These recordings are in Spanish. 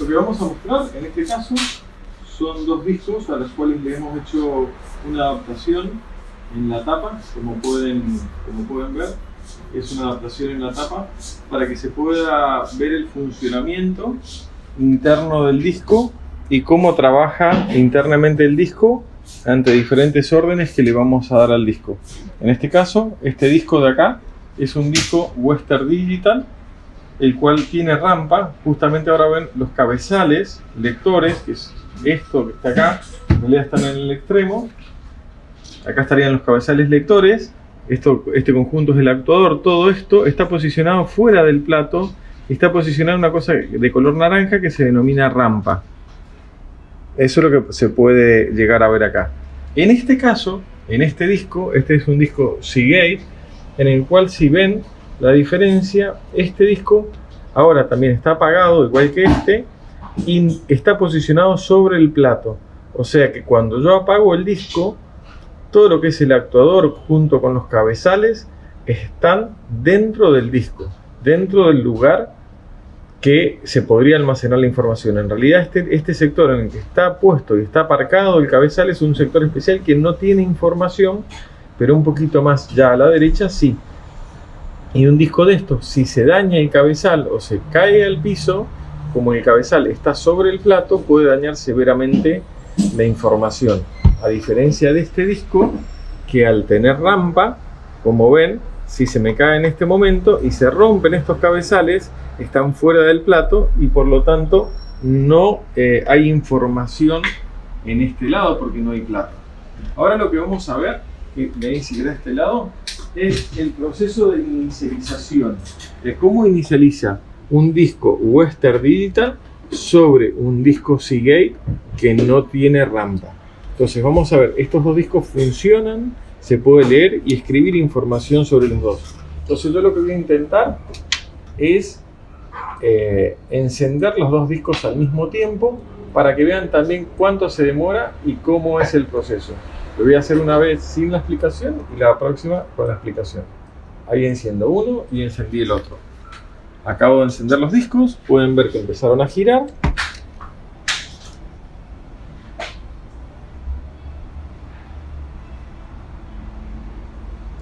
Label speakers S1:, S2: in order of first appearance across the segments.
S1: Lo que vamos a mostrar en este caso son dos discos a los cuales le hemos hecho una adaptación en la tapa, como pueden ver. Es una adaptación en la tapa para que se pueda ver el funcionamiento interno del disco y cómo trabaja internamente el disco ante diferentes órdenes que le vamos a dar al disco. En este caso, este disco de acá es un disco Western Digital, el cual tiene rampa. Justamente ahora ven los cabezales lectores, que es esto que está acá, en realidad están en el extremo. Acá estarían los cabezales lectores. Este conjunto es el actuador. Todo esto está posicionado fuera del plato. Está posicionado en una cosa de color naranja que se denomina rampa. Eso es lo que se puede llegar a ver acá. En este caso, en este disco, este es un disco Seagate, en el cual, si ven la diferencia, este disco ahora también está apagado, igual que este, y está posicionado sobre el plato. O sea que cuando yo apago el disco, todo lo que es el actuador junto con los cabezales están dentro del disco, dentro del lugar que se podría almacenar la información. En realidad este sector en el que está puesto y está aparcado el cabezal es un sector especial que no tiene información, pero un poquito más ya a la derecha sí. Y un disco de estos, si se daña el cabezal o se cae al piso, como el cabezal está sobre el plato, puede dañar severamente la información. A diferencia de este disco, que al tener rampa, como ven, si se me cae en este momento y se rompen estos cabezales, están fuera del plato y por lo tanto no hay información en este lado porque no hay plato. Ahora lo que vamos a ver, que me dice de este lado, es el proceso de inicialización, de cómo inicializa un disco Western Digital sobre un disco Seagate que no tiene rampa. Entonces vamos a ver, estos dos discos funcionan, se puede leer y escribir información sobre los dos. Entonces yo lo que voy a intentar es encender los dos discos al mismo tiempo para que vean también cuánto se demora y cómo es el proceso. Lo voy a hacer una vez sin la explicación y la próxima con la explicación. Ahí enciendo uno y encendí el otro. Acabo de encender los discos, pueden ver que empezaron a girar.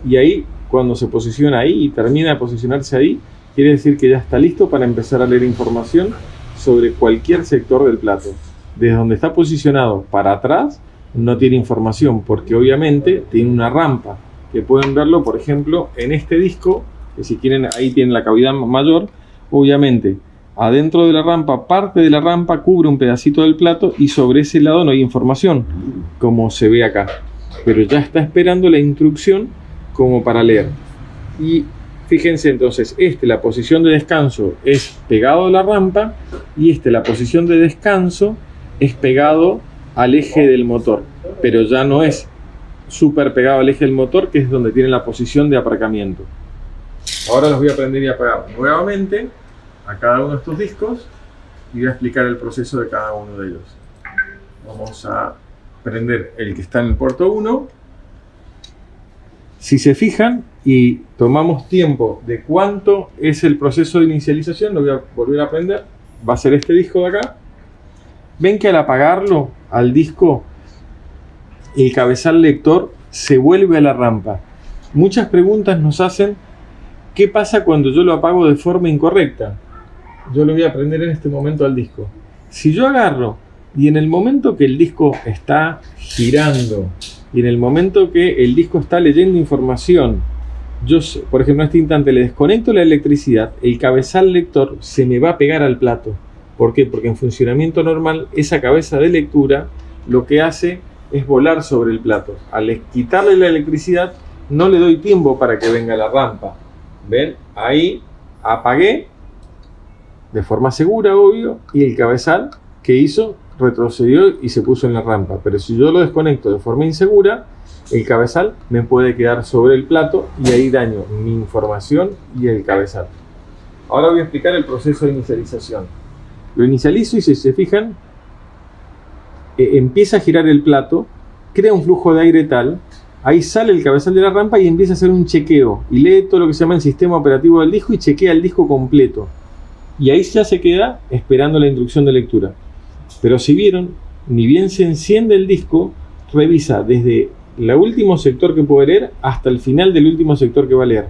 S1: Y ahí, cuando se posiciona ahí y termina de posicionarse ahí, quiere decir que ya está listo para empezar a leer información sobre cualquier sector del plato. Desde donde está posicionado para atrás no tiene información porque obviamente tiene una rampa, que pueden verlo por ejemplo en este disco, que si quieren ahí tienen la cavidad mayor. Obviamente adentro de la rampa, parte de la rampa cubre un pedacito del plato y sobre ese lado no hay información, como se ve acá, pero ya está esperando la instrucción como para leer. Y fíjense entonces, la posición de descanso es pegado a la rampa y la posición de descanso es pegado al eje del motor, pero ya no es súper pegado al eje del motor, que es donde tiene la posición de aparcamiento. Ahora los voy a prender y apagar nuevamente a cada uno de estos discos y voy a explicar el proceso de cada uno de ellos. Vamos a prender el que está en el puerto 1. Si se fijan y tomamos tiempo de cuánto es el proceso de inicialización, lo voy a volver a prender. Va a ser este disco de acá. Ven que al apagarlo al disco, el cabezal lector se vuelve a la rampa. Muchas preguntas nos hacen: ¿qué pasa cuando yo lo apago de forma incorrecta? Yo lo voy a prender en este momento al disco. Si yo agarro y en el momento que el disco está girando y en el momento que el disco está leyendo información, yo, por ejemplo, en este instante le desconecto la electricidad, el cabezal lector se me va a pegar al plato. ¿Por qué? Porque en funcionamiento normal esa cabeza de lectura lo que hace es volar sobre el plato. Al quitarle la electricidad no le doy tiempo para que venga la rampa. ¿Ven? Ahí apagué de forma segura, obvio, y el cabezal que hizo retrocedió y se puso en la rampa. Pero si yo lo desconecto de forma insegura, el cabezal me puede quedar sobre el plato y ahí daño mi información y el cabezal. Ahora voy a explicar el proceso de inicialización. Lo inicializo y si se fijan, empieza a girar el plato, crea un flujo de aire tal, ahí sale el cabezal de la rampa y empieza a hacer un chequeo y lee todo lo que se llama el sistema operativo del disco y chequea el disco completo. y ahí ya se queda esperando la instrucción de lectura. Pero si vieron, ni bien se enciende el disco, revisa desde el último sector que puede leer hasta el final del último sector que va a leer.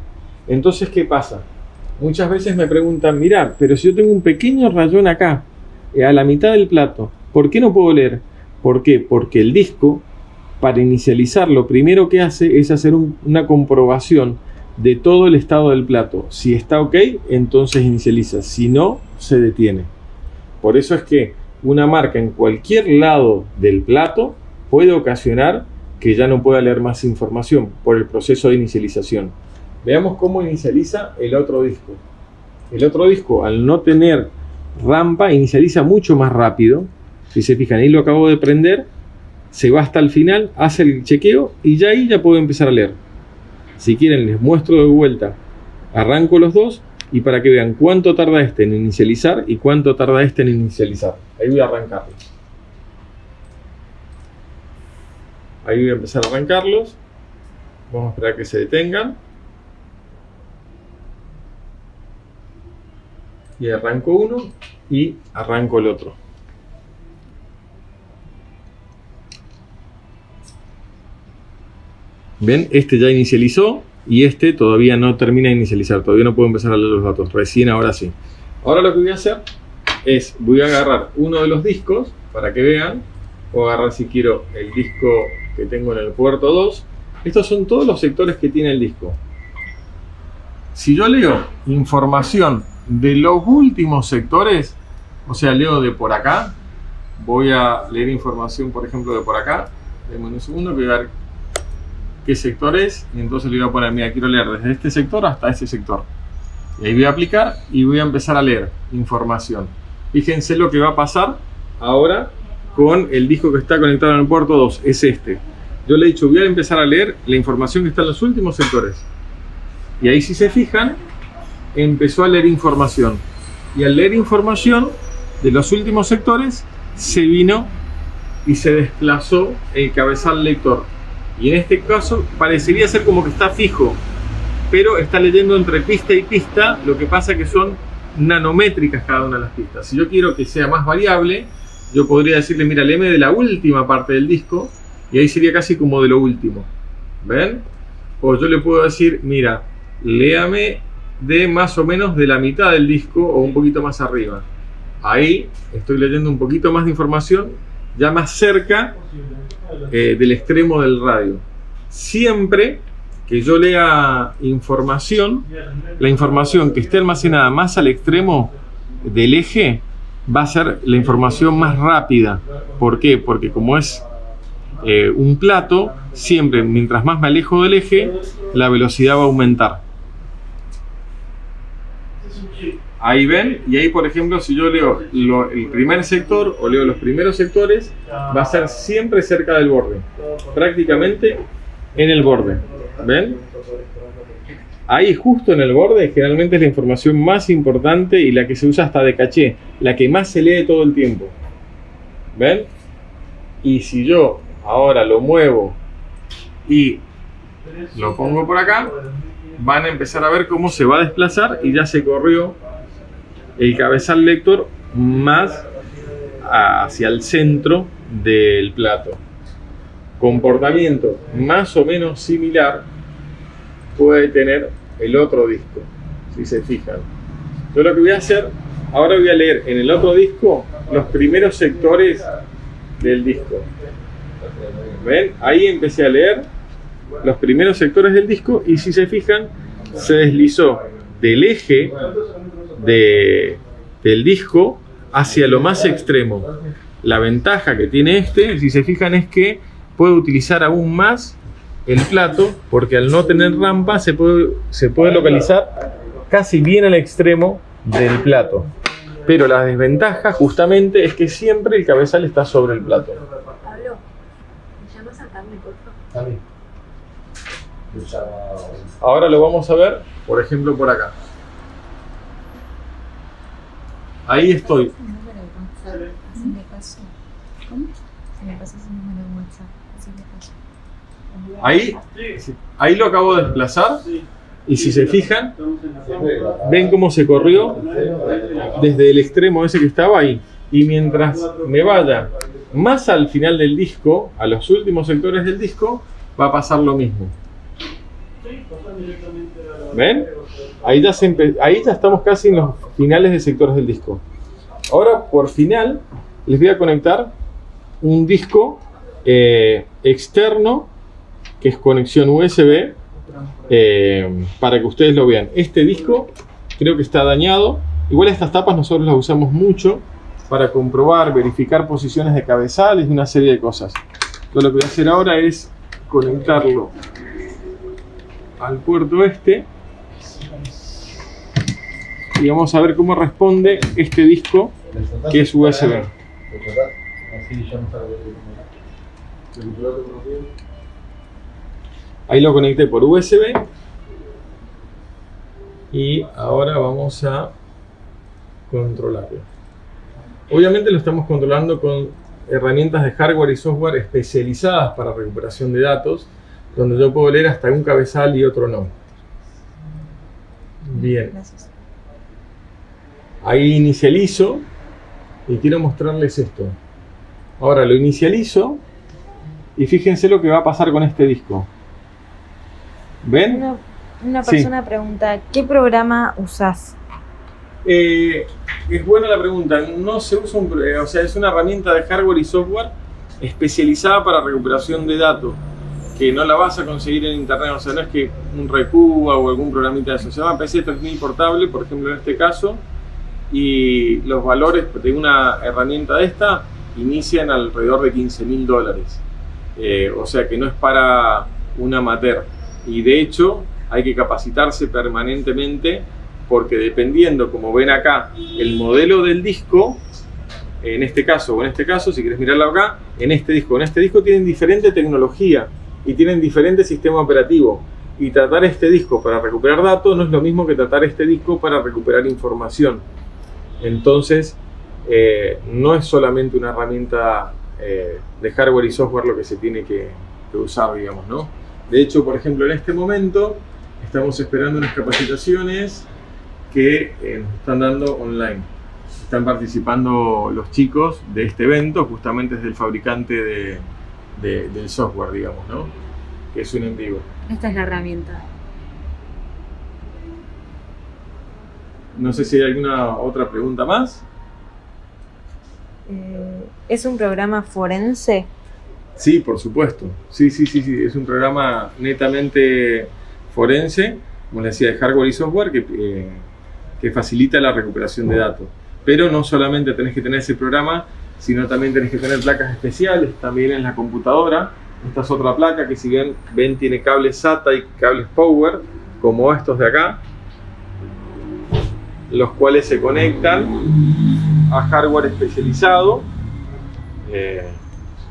S1: Entonces, ¿qué pasa? Muchas veces me preguntan, mirá, pero si yo tengo un pequeño rayón acá, a la mitad del plato, ¿por qué no puedo leer? ¿Por qué? Porque el disco, para inicializar, lo primero que hace es hacer una comprobación de todo el estado del plato. Si está ok, entonces inicializa. Si no, se detiene. Por eso es que una marca en cualquier lado del plato puede ocasionar que ya no pueda leer más información por el proceso de inicialización. Veamos cómo inicializa el otro disco. El otro disco, al no tener rampa, inicializa mucho más rápido. Si se fijan, ahí lo acabo de prender, se va hasta el final, hace el chequeo y ya ahí ya puedo empezar a leer. Si quieren les muestro de vuelta, arranco los dos y para que vean cuánto tarda este en inicializar y cuánto tarda este en inicializar. Ahí voy a arrancarlo. Ahí voy a empezar a arrancarlos. Vamos a esperar que se detengan. Y arranco uno y arranco el otro. ¿Ven? Este ya inicializó y este todavía no termina de inicializar. Todavía no puedo empezar a leer los datos. Recién ahora sí. Ahora lo que voy a hacer es, voy a agarrar uno de los discos para que vean. Puedo agarrar si quiero el disco que tengo en el puerto 2. Estos son todos los sectores que tiene el disco. Si yo leo información de los últimos sectores, o sea, leo de por acá, voy a leer información, por ejemplo, de por acá. Denme un segundo, voy a ver qué sector es, y entonces le voy a poner, mira, quiero leer desde este sector hasta este sector. Y ahí voy a aplicar y voy a empezar a leer información. Fíjense lo que va a pasar ahora con el disco que está conectado en el puerto 2, es este. Yo le he dicho, voy a empezar a leer la información que está en los últimos sectores. Y ahí, si se fijan, empezó a leer información. Y al leer información de los últimos sectores, se vino y se desplazó el cabezal lector. Y en este caso parecería ser como que está fijo, pero está leyendo entre pista y pista. Lo que pasa es que son nanométricas cada una de las pistas. Si yo quiero que sea más variable, yo podría decirle, mira, léeme de la última parte del disco, y ahí sería casi como de lo último. ¿Ven? O yo le puedo decir, mira, léame de más o menos de la mitad del disco o un poquito más arriba. Ahí estoy leyendo un poquito más de información, ya más cerca del extremo del radio. Siempre que yo lea información, la información que esté almacenada más al extremo del eje va a ser la información más rápida. ¿Por qué? Porque como es un plato, siempre mientras más me alejo del eje, la velocidad va a aumentar. Ahí ven, y ahí por ejemplo, si yo leo el primer sector o leo los primeros sectores, va a ser siempre cerca del borde, prácticamente en el borde. ¿Ven? Ahí justo en el borde generalmente es la información más importante y la que se usa hasta de caché, la que más se lee todo el tiempo. ¿Ven? Y si yo ahora lo muevo y lo pongo por acá, van a empezar a ver cómo se va a desplazar y ya se corrió el cabezal lector más hacia el centro del plato. Comportamiento más o menos similar puede tener el otro disco, si se fijan. Yo lo que voy a hacer, ahora voy a leer en el otro disco los primeros sectores del disco. ¿Ven? Ahí empecé a leer los primeros sectores del disco y si se fijan, se deslizó del eje del disco hacia lo más extremo. La ventaja que tiene este, si se fijan, es que puede utilizar aún más el plato, porque al no tener rampa se puede localizar casi bien al extremo del plato. Pero la desventaja justamente es que siempre el cabezal está sobre el plato.
S2: Pablo, ¿me llamas a Carmen, por favor?
S1: Ahora lo vamos a ver, por ejemplo, por acá. Ahí estoy.
S2: Ese número de WhatsApp, así me paso. ¿Cómo? Se me pasa ese número de WhatsApp, así me paso.
S1: Ahí lo acabo de desplazar Y si se fijan, ven cómo se corrió desde el extremo ese que estaba ahí. Y mientras me vaya más al final del disco, a los últimos sectores del disco, va a pasar lo mismo. ¿Ven? Ahí ya estamos casi en los finales de sectores del disco. Ahora, por final, les voy a conectar un disco externo, que es conexión USB, para que ustedes lo vean. Este disco creo que está dañado. Igual estas tapas nosotros las usamos mucho para comprobar, verificar posiciones de cabezales y una serie de cosas. Entonces, lo que voy a hacer ahora es conectarlo al puerto este y vamos a ver cómo responde este disco que es USB. Ahí lo conecté por USB y ahora vamos a controlarlo. Obviamente lo estamos controlando con herramientas de hardware y software especializadas para recuperación de datos, donde yo puedo leer hasta un cabezal y otro no. Bien.
S2: Gracias.
S1: Ahí inicializo y quiero mostrarles esto. Ahora lo inicializo y fíjense lo que va a pasar con este disco. ¿Ven?
S2: Una
S1: Sí.
S2: persona pregunta, ¿qué programa usás?
S1: Es buena la pregunta. No se usa o sea, es una herramienta de hardware y software especializada para recuperación de datos, que no la vas a conseguir en internet. O sea, no es que un Recuba o algún programita de eso. Se llama PC 3000 Portable, por ejemplo, en este caso, y los valores de una herramienta de esta inician alrededor de $15.000. O sea que no es para un amateur. Y de hecho hay que capacitarse permanentemente, porque dependiendo, como ven acá, el modelo del disco, en este caso o en este caso, si quieres mirarlo acá, en este disco tienen diferente tecnología y tienen diferente sistema operativo. Y tratar este disco para recuperar datos no es lo mismo que tratar este disco para recuperar información. Entonces, no es solamente una herramienta de hardware y software lo que se tiene que usar, digamos, ¿no? De hecho, por ejemplo, en este momento estamos esperando unas capacitaciones que nos están dando online. Están participando los chicos de este evento, justamente es del fabricante del software, digamos, ¿no? Que es un en vivo.
S2: Esta es la herramienta.
S1: No sé si hay alguna otra pregunta más.
S2: ¿Es un programa forense?
S1: Sí, por supuesto. Sí. Es un programa netamente forense, como les decía, de hardware y software que facilita la recuperación de datos. Pero no solamente tenés que tener ese programa, sino también tenés que tener placas especiales también en la computadora. Esta es otra placa que, si ven tiene cables SATA y cables Power, como estos de acá, los cuales se conectan a hardware especializado.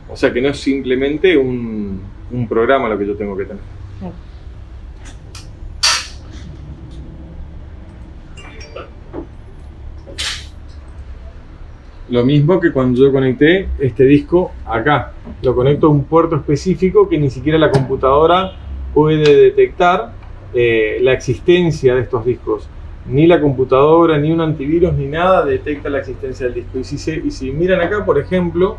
S1: O sea que no es simplemente un programa lo que yo tengo que tener.
S2: Claro.
S1: Lo mismo que cuando yo conecté este disco acá. Lo conecto a un puerto específico que ni siquiera la computadora puede detectar la existencia de estos discos. Ni la computadora, ni un antivirus, ni nada detecta la existencia del disco. Y si miran acá, por ejemplo,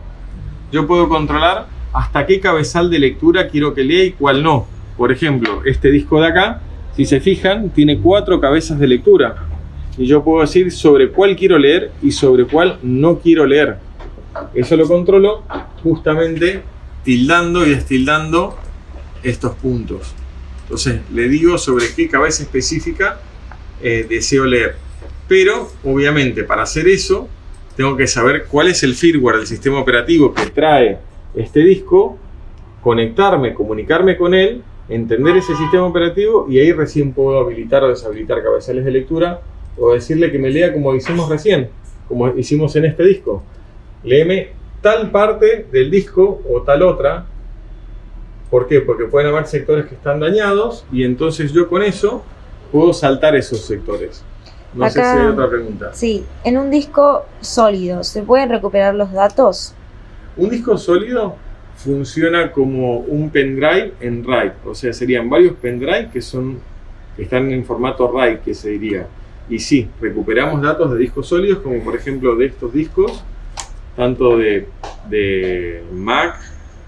S1: yo puedo controlar hasta qué cabezal de lectura quiero que lea y cuál no. Por ejemplo, este disco de acá, si se fijan, tiene 4 cabezas de lectura. Y yo puedo decir sobre cuál quiero leer y sobre cuál no quiero leer. Eso lo controlo justamente tildando y destildando estos puntos. Entonces le digo sobre qué cabeza específica deseo leer. Pero obviamente para hacer eso tengo que saber cuál es el firmware del sistema operativo que trae este disco, conectarme, comunicarme con él, entender ese sistema operativo, y ahí recién puedo habilitar o deshabilitar cabezales de lectura, o decirle que me lea como hicimos recién, como hicimos en este disco. Léeme tal parte del disco o tal otra. ¿Por qué? Porque pueden haber sectores que están dañados y entonces yo con eso puedo saltar esos sectores. No sé si hay otra pregunta.
S2: Sí, en un disco sólido, ¿se pueden recuperar los datos?
S1: Un disco sólido funciona como un pendrive en RAID. O sea, serían varios pendrive que son están en formato RAID, que se diría. Y sí, recuperamos datos de discos sólidos, como por ejemplo de estos discos, tanto de Mac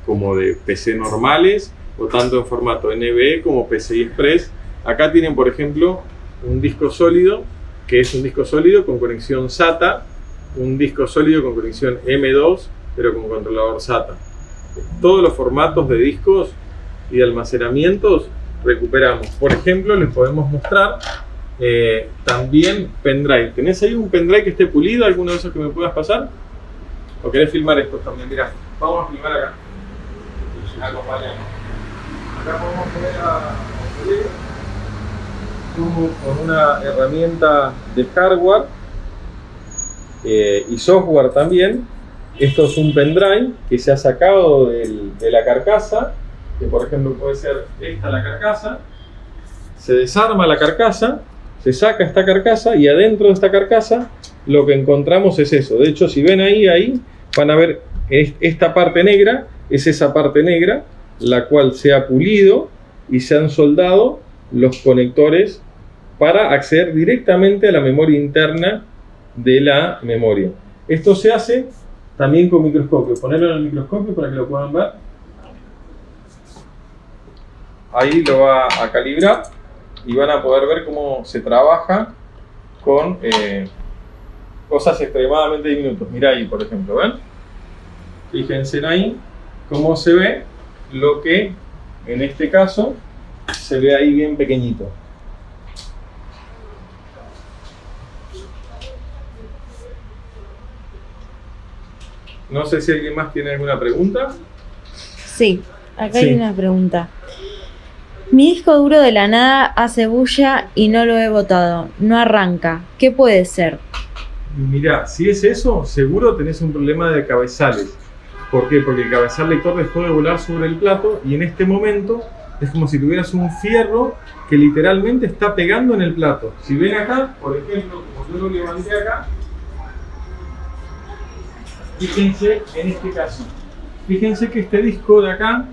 S1: como de PC normales, o tanto en formato NVMe como PCI Express. Acá tienen, por ejemplo, un disco sólido, que es un disco sólido con conexión SATA, un disco sólido con conexión M2, pero con controlador SATA. Todos los formatos de discos y de almacenamientos recuperamos. Por ejemplo, les podemos mostrar también pendrive. ¿Tenés ahí un pendrive que esté pulido? ¿Alguno de esos que me puedas pasar? ¿O querés filmar estos también? Mirá, vamos a filmar acá. Acompañamos. Acá podemos poner a con una herramienta de hardware y software también. Esto es un pendrive que se ha sacado de la carcasa, que por ejemplo puede ser esta la carcasa. Se desarma la carcasa, se saca esta carcasa y adentro de esta carcasa lo que encontramos es eso. De hecho, si ven ahí van a ver esta parte negra, es esa parte negra, la cual se ha pulido y se han soldado los conectores para acceder directamente a la memoria interna de la memoria. Esto se hace también con microscopio. Ponerlo en el microscopio para que lo puedan ver. Ahí lo va a calibrar y van a poder ver cómo se trabaja con cosas extremadamente diminutas. Mirá ahí, por ejemplo, ¿ven? Fíjense ahí cómo se ve lo que en este caso se ve ahí bien pequeñito. No sé si alguien más tiene alguna pregunta.
S2: Sí, acá hay una pregunta. Mi disco duro de la nada hace bulla y no lo he botado. No arranca. ¿Qué puede ser?
S1: Mirá, si es eso, seguro tenés un problema de cabezales. ¿Por qué? Porque el cabezal lector dejó de volar sobre el plato y en este momento es como si tuvieras un fierro que literalmente está pegando en el plato. Si ven acá, por ejemplo, como yo lo levanté acá, fíjense en este caso. Fíjense que este disco de acá,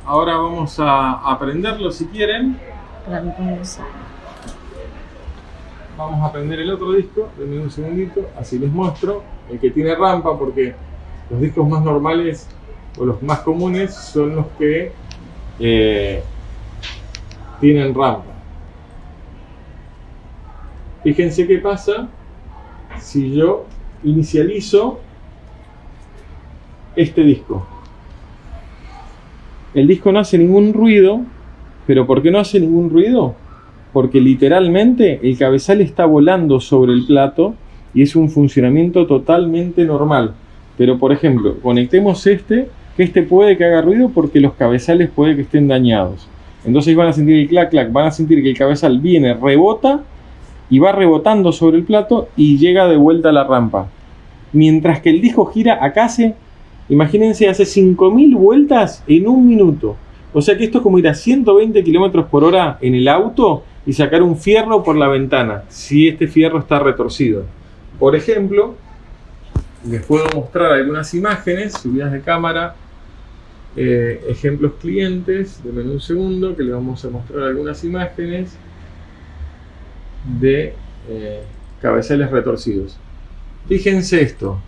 S1: ahora vamos a prenderlo si quieren. Vamos a prender el otro disco, denme un segundito, así les muestro. El que tiene rampa, porque los discos más normales o los más comunes son los que tienen rampa. Fíjense qué pasa si yo inicializo este disco. El disco no hace ningún ruido, pero ¿por qué no hace ningún ruido? Porque literalmente el cabezal está volando sobre el plato y es un funcionamiento totalmente normal. Pero por ejemplo, conectemos que este puede que haga ruido porque los cabezales puede que estén dañados. Entonces van a sentir el clac clac, van a sentir que el cabezal viene, rebota y va rebotando sobre el plato y llega de vuelta a la rampa. Mientras que el disco gira, acá imagínense, hace 5000 vueltas en un minuto. O sea que esto es como ir a 120 km/h en el auto y sacar un fierro por la ventana, si este fierro está retorcido. Por ejemplo, les puedo mostrar algunas imágenes subidas de cámara, ejemplos clientes. Denme un segundo que les vamos a mostrar algunas imágenes de cabezales retorcidos. Fíjense esto.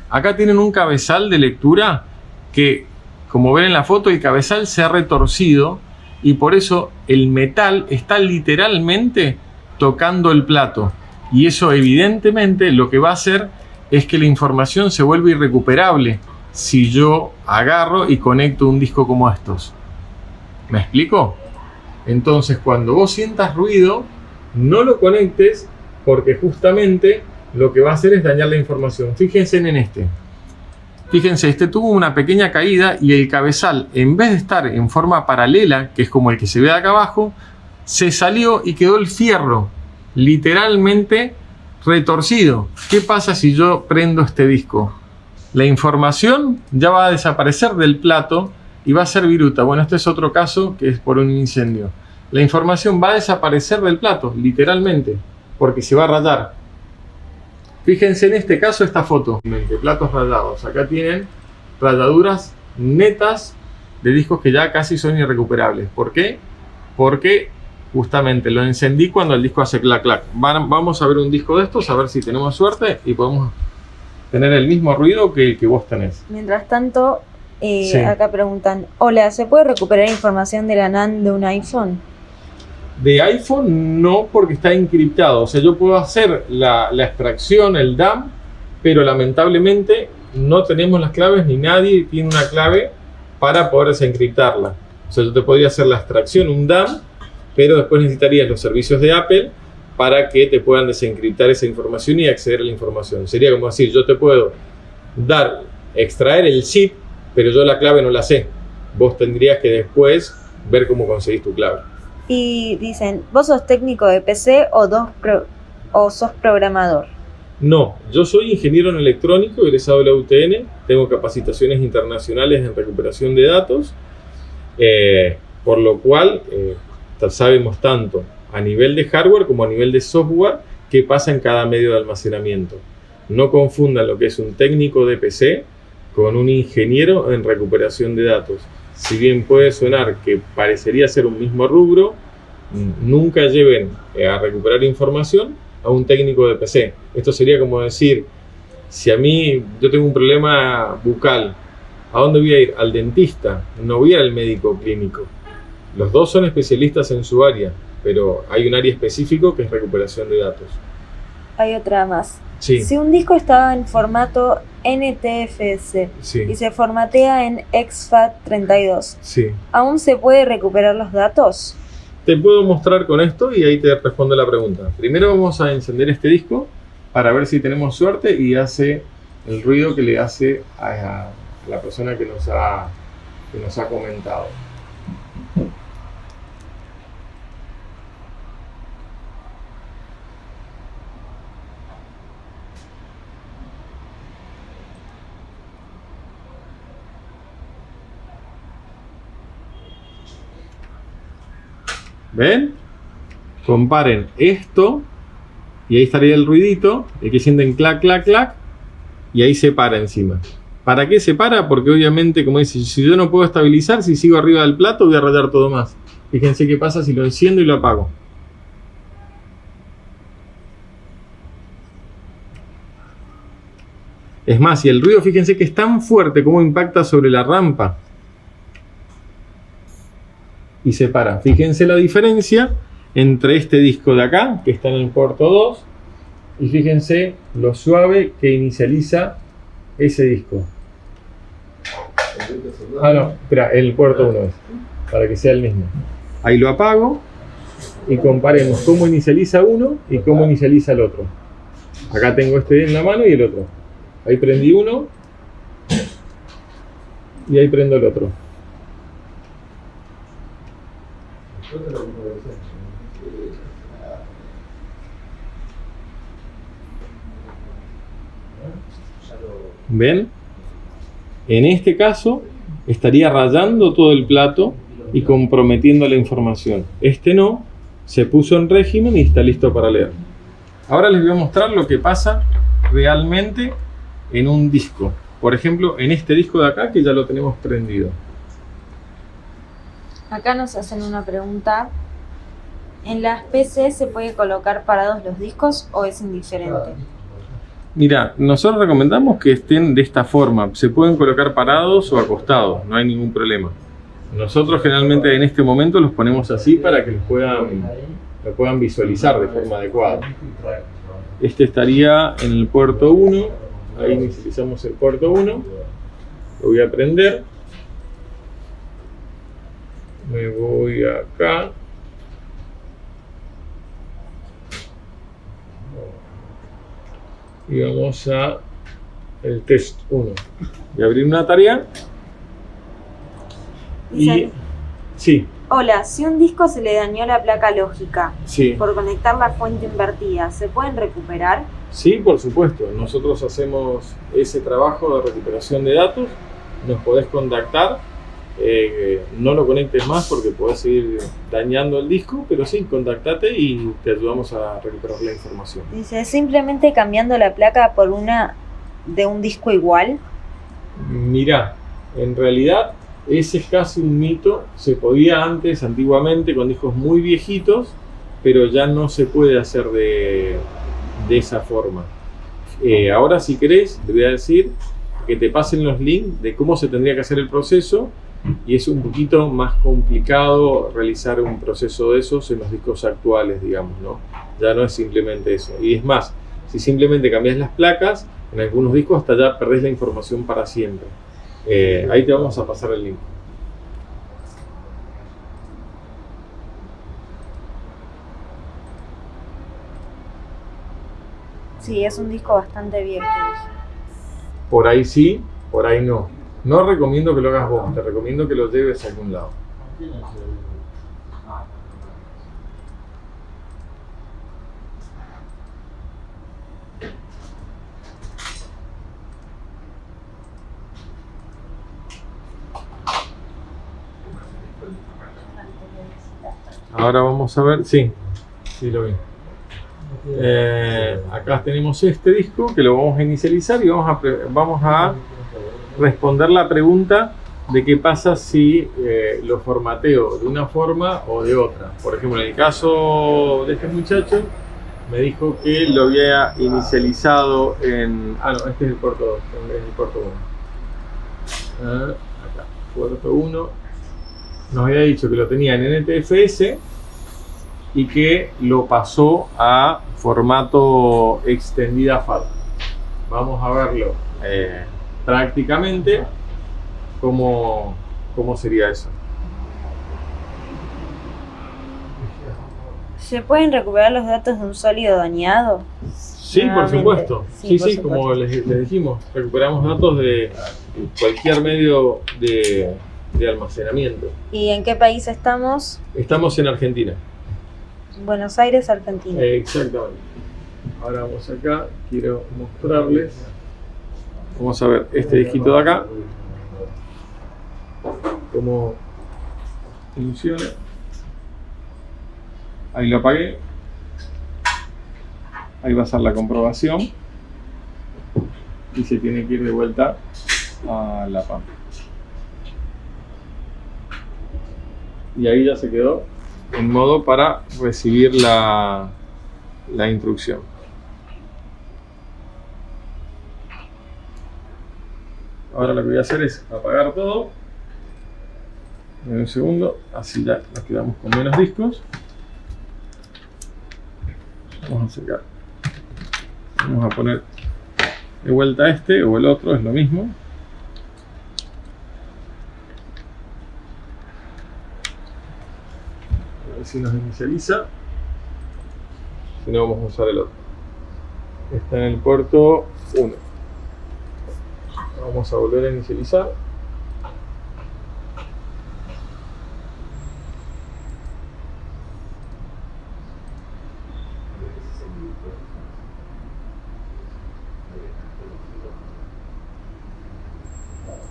S1: Acá tienen un cabezal de lectura que, como ven en la foto, el cabezal se ha retorcido y por eso el metal está literalmente tocando el plato. Y eso evidentemente lo que va a hacer es que la información se vuelve irrecuperable si yo agarro y conecto un disco como estos. ¿Me explico? Entonces, cuando vos sientas ruido, no lo conectes porque justamente lo que va a hacer es dañar la información. Fíjense en este. Fíjense, este tuvo una pequeña caída y el cabezal, en vez de estar en forma paralela, que es como el que se ve acá abajo, se salió y quedó el fierro literalmente retorcido. ¿Qué pasa si yo prendo este disco? La información ya va a desaparecer del plato y va a ser viruta. Bueno, este es otro caso que es por un incendio. La información va a desaparecer del plato, literalmente, porque se va a rayar. Fíjense en este caso esta foto de platos rayados. Acá tienen rayaduras netas de discos que ya casi son irrecuperables. ¿Por qué? Porque Justamente lo encendí cuando el disco hace clac clac. Vamos a ver un disco de estos, a ver si tenemos suerte y podemos tener el mismo ruido que el que vos tenés.
S2: Mientras tanto,
S1: Sí.
S2: acá preguntan, hola, ¿se puede recuperar información de la NAND de un iPhone?
S1: De iPhone no, porque está encriptado. O sea, yo puedo hacer la extracción, el dump, pero lamentablemente no tenemos las claves ni nadie tiene una clave para poder desencriptarla. O sea, yo te podría hacer la extracción, un dump, pero después necesitarías los servicios de Apple para que te puedan desencriptar esa información y acceder a la información. Sería como decir, yo te puedo extraer el chip, pero yo la clave no la sé. Vos tendrías que después ver cómo conseguís tu clave.
S2: Y dicen, ¿vos sos técnico de PC o sos programador?
S1: No, yo soy ingeniero en electrónico, egresado de la UTN, tengo capacitaciones internacionales en recuperación de datos, por lo cual sabemos tanto a nivel de hardware como a nivel de software qué pasa en cada medio de almacenamiento. No confundan lo que es un técnico de PC con un ingeniero en recuperación de datos. Si bien puede sonar que parecería ser un mismo rubro, nunca lleven a recuperar información a un técnico de PC. Esto sería como decir, si a mí yo tengo un problema bucal, ¿a dónde voy a ir? Al dentista, no voy al médico clínico. Los dos son especialistas en su área, pero hay un área específico que es recuperación de datos.
S2: Hay otra más.
S1: Sí.
S2: Si un disco estaba en formato NTFS
S1: Sí.
S2: y se formatea en exFAT32,
S1: Sí.
S2: ¿aún se puede recuperar los datos?
S1: Te puedo mostrar con esto y ahí te respondo la pregunta. Primero vamos a encender este disco para ver si tenemos suerte y hace el ruido que le hace a la persona que nos ha comentado. ¿Ven? Comparen esto y ahí estaría el ruidito, el que sienten clac, clac, clac, y ahí se para encima. ¿Para qué se para? Porque obviamente, como dice, si yo no puedo estabilizar, si sigo arriba del plato voy a rayar todo más. Fíjense qué pasa si lo enciendo y lo apago. Es más, y el ruido, fíjense que es tan fuerte como impacta sobre la rampa. Y se para. Fíjense la diferencia entre este disco de acá, que está en el puerto 2, y fíjense lo suave que inicializa ese disco. Ah, no, espera, el puerto 1 es, para que sea el mismo. Ahí lo apago y comparemos cómo inicializa uno y cómo inicializa el otro. Acá tengo este en la mano y el otro. Ahí prendí uno y ahí prendo el otro. ¿Ven? En este caso estaría rayando todo el plato y comprometiendo la información. Este no, se puso en régimen y está listo para leer. Ahora les voy a mostrar lo que pasa realmente en un disco. Por ejemplo, en este disco de acá que ya lo tenemos prendido.
S2: Acá nos hacen una pregunta. ¿En las PC se puede colocar parados los discos o es indiferente?
S1: Mira, nosotros recomendamos que estén de esta forma. Se pueden colocar parados o acostados, no hay ningún problema. Nosotros generalmente en este momento los ponemos así para que lo puedan visualizar de forma adecuada. Este estaría en el puerto 1. Ahí inicializamos el puerto 1. Lo voy a prender. Me voy acá. Y vamos a el test 1. Voy a abrir una tarea. Y sí,
S2: Hola, si un disco se le dañó la placa lógica
S1: sí.
S2: por conectar la fuente invertida, ¿se pueden recuperar?
S1: Sí, por supuesto. Nosotros hacemos ese trabajo de recuperación de datos. Nos podés contactar. No lo conectes más porque podés seguir dañando el disco, pero sí, contactate y te ayudamos a recuperar la información.
S2: Dice, simplemente cambiando la placa por una de un disco igual.
S1: Mirá, en realidad ese es casi un mito. Se podía antes, antiguamente, con discos muy viejitos, pero ya no se puede hacer de esa forma. Ahora, si querés, te voy a decir que te pasen los links de cómo se tendría que hacer el proceso, y es un poquito más complicado realizar un proceso de esos en los discos actuales, digamos, ¿no? Ya no es simplemente eso. Y es más, si simplemente cambias las placas, en algunos discos hasta ya perdés la información para siempre. Ahí te vamos a pasar el link.
S2: Sí, es un disco bastante viejo.
S1: Por ahí sí, por ahí no. No recomiendo que lo hagas vos, te recomiendo que lo lleves a algún lado. Ahora vamos a ver, sí lo vi. Acá tenemos este disco que lo vamos a inicializar y vamos a responder la pregunta de qué pasa si lo formateo de una forma o de otra. Por ejemplo, en el caso de este muchacho, me dijo que lo había inicializado en... Ah, no, este es el puerto 2, es el puerto 1. Acá, puerto 1. Nos había dicho que lo tenía en NTFS y que lo pasó a formato extendida FAT. Vamos a verlo prácticamente cómo sería eso.
S2: ¿Se pueden recuperar los datos de un sólido dañado?
S1: Sí, por supuesto. Sí, como les dijimos, recuperamos datos de cualquier medio de almacenamiento.
S2: ¿Y en qué país estamos?
S1: Estamos en Argentina.
S2: Buenos Aires, Argentina.
S1: Exactamente. Ahora vamos acá, quiero mostrarles. Vamos a ver este disquito de acá, cómo funciona. Ahí lo apagué. Ahí va a ser la comprobación y se tiene que ir de vuelta a la PAM. Y ahí ya se quedó en modo para recibir la instrucción. Ahora lo que voy a hacer es apagar todo. En un segundo, así ya nos quedamos con menos discos. Vamos a sacar. Vamos a poner de vuelta este o el otro, es lo mismo. A ver si nos inicializa. Si no, vamos a usar el otro. Está en el puerto 1. Vamos a volver a inicializar.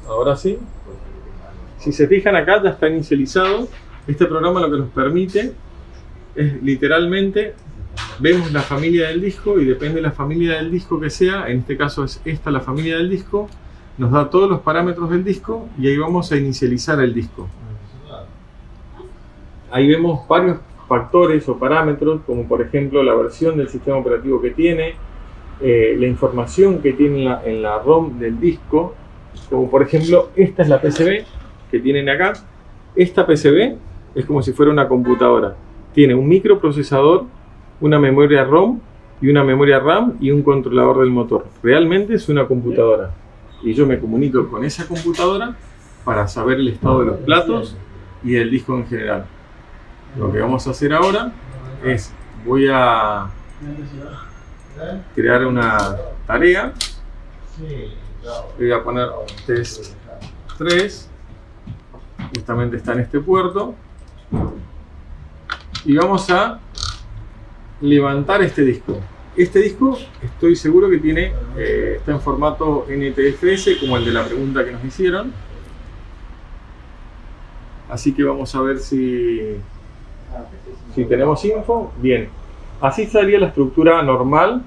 S1: Ahora sí. Si se fijan acá ya está inicializado. Este programa lo que nos permite es literalmente vemos la familia del disco y depende de la familia del disco que sea, en este caso es esta la familia del disco, nos da todos los parámetros del disco y ahí vamos a inicializar el disco. Ahí vemos varios factores o parámetros, como por ejemplo la versión del sistema operativo que tiene, la información que tiene en la ROM del disco, como por ejemplo esta es la PCB que tienen acá. Esta PCB es como si fuera una computadora, tiene un microprocesador, una memoria ROM y una memoria RAM y un controlador del motor. Realmente es una computadora y yo me comunico con esa computadora para saber el estado de los platos y del disco en general. Lo que vamos a hacer ahora es, voy a crear una tarea, voy a poner test 3, justamente está en este puerto, y vamos a levantar este disco. Este disco estoy seguro que tiene, está en formato NTFS como el de la pregunta que nos hicieron, así que vamos a ver si tenemos info. Bien, así estaría la estructura normal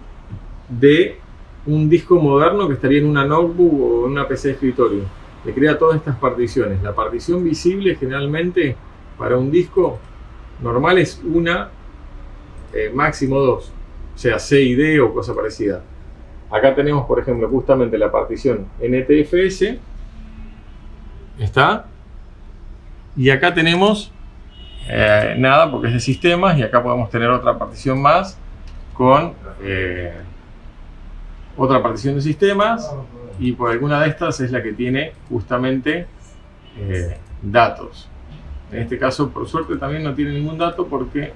S1: de un disco moderno que estaría en una notebook o en una PC de escritorio.
S3: le crea todas estas particiones. La partición visible generalmente para un disco normal es una, máximo dos, o sea C y D o cosa parecida. Acá tenemos, por ejemplo, justamente la partición NTFS, está, y acá tenemos nada porque es de sistemas, y acá podemos tener otra partición más con otra partición de sistemas, y por alguna de estas es la que tiene justamente datos. En este caso, por suerte, también no tiene ningún dato porque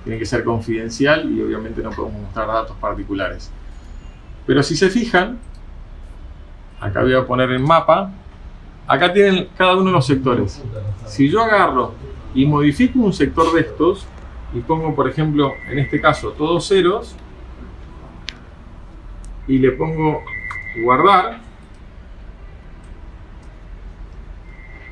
S3: tiene que ser confidencial y obviamente no podemos mostrar datos particulares. Pero si se fijan, acá voy a poner el mapa, acá tienen cada uno de los sectores. Si yo agarro y modifico un sector de estos y pongo, por ejemplo, en este caso todos ceros, y le pongo guardar,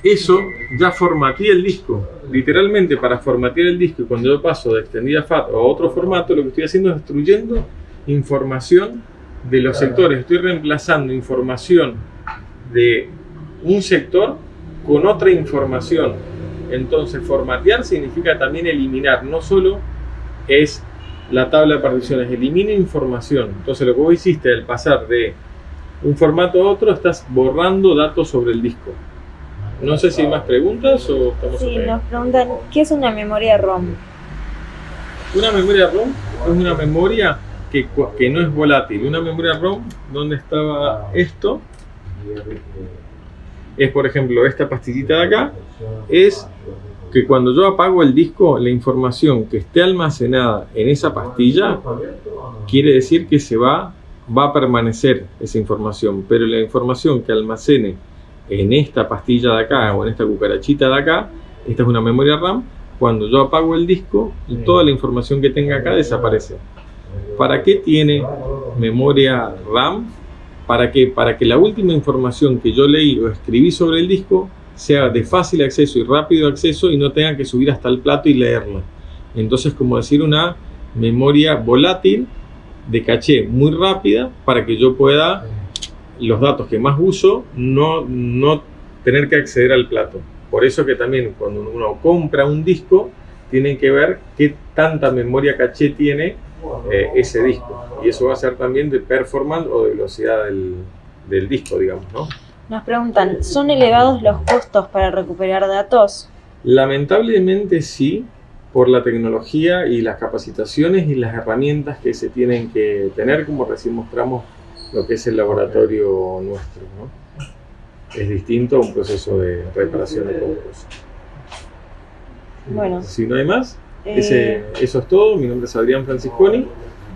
S3: eso ya formateé el disco. Literalmente, para formatear el disco, y cuando yo paso de extendida FAT a otro formato, lo que estoy haciendo es destruyendo información de los sectores. Estoy reemplazando información de un sector con otra información. Entonces, formatear significa también eliminar. No solo es la tabla de particiones, elimina información. Entonces, lo que vos hiciste al pasar de un formato a otro, estás borrando datos sobre el disco. No sé si hay más preguntas o estamos
S2: Sí,
S3: ok.
S2: nos preguntan, ¿qué es una memoria ROM?
S3: Una memoria ROM es una memoria que no es volátil. Una memoria ROM, ¿dónde estaba esto? Es, por ejemplo, esta pastillita de acá. Es que cuando yo apago el disco, la información que esté almacenada en esa pastilla quiere decir que va a permanecer esa información. Pero la información que almacene en esta pastilla de acá o en esta cucarachita de acá, esta es una memoria RAM. Cuando yo apago el disco, toda la información que tenga acá desaparece. ¿Para qué tiene memoria RAM? ¿Para qué? Para que la última información que yo leí o escribí sobre el disco sea de fácil acceso y rápido acceso y no tenga que subir hasta el plato y leerla. Entonces, como decir, una memoria volátil de caché muy rápida para que yo pueda, los datos que más uso, no tener que acceder al plato. Por eso que también cuando uno compra un disco, tienen que ver qué tanta memoria caché tiene ese disco. Y eso va a ser también de performance o de velocidad del disco, digamos, ¿no?
S2: Nos preguntan, ¿son elevados los costos para recuperar datos?
S3: Lamentablemente sí, por la tecnología y las capacitaciones y las herramientas que se tienen que tener, como recién mostramos lo que es el laboratorio nuestro, ¿no? Es distinto a un proceso de reparación de compras.
S2: Bueno.
S3: Si no hay más, eso es todo. Mi nombre es Adrián Francisconi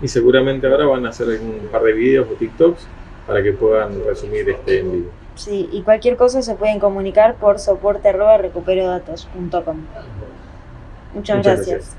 S3: y seguramente ahora van a hacer un par de videos o TikToks para que puedan resumir este en vivo.
S2: Sí, y cualquier cosa se pueden comunicar por soporte@recuperodatos.com. Muchas gracias.